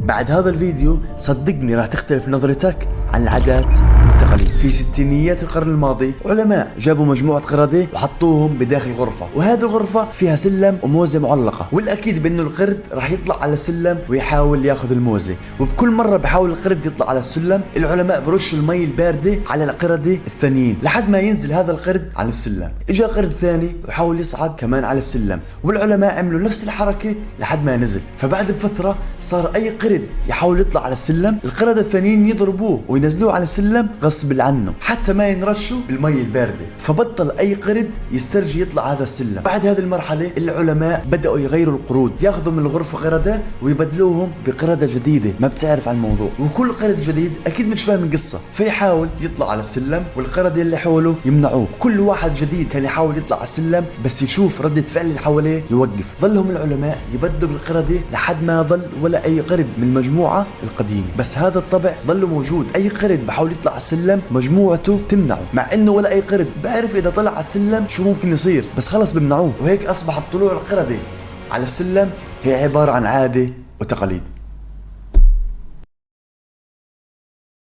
بعد هذا الفيديو صدقني راح تختلف نظرتك عن العادات والتقاليد. في ستينيات القرن الماضي علماء جابوا مجموعة قردة وحطوهم بداخل غرفة، وهذه الغرفة فيها سلم وموزة معلقة، والأكيد بأنه القرد راح يطلع على السلم ويحاول ياخذ الموزة. وبكل مرة بحاول القرد يطلع على السلم العلماء برشوا المي الباردة على القردة الثانيين لحد ما ينزل هذا القرد على السلم. اجا قرد ثاني وحاول يصعد كمان على السلم، والعلماء عملوا نفس الحركة لحد ما نزل. فبعد بفترة صار أي قرد يحاول يطلع على السلم القردة الثانيين يضربوه وينزلوه على السلم غصب عنه حتى ما ينرشوا بالمي الباردة، فبطل أي قرد يسترجي يطلع هذا السلم. بعد هذه المرحلة العلماء بدأوا يغيروا القرود، ياخذوا من الغرفة قردة ويبدلوهم بقردة جديدة ما بتعرف عن الموضوع، وكل قرد جديد أكيد مش فاهم القصة فيحاول يطلع على السلم والقردة اللي حوله يمنعوه. كل واحد جديد كان يحاول يطلع على السلم بس يشوف ردة فعل اللي حواليه يوقف. ظلهم العلماء يبدلوا بالقردة لحد ما ظل ولا أي قرد من المجموعة القديمة، بس هذا الطبع ظل موجود. أي قرد بحاول يطلع على السلم مجموعته تمنعه، مع إنه ولا أي قرد بعرف إذا طلع على السلم شو ممكن يصير، بس خلص بمنعوه. وهيك أصبحت طلوع القردة على السلم هي عبارة عن عادة وتقاليد.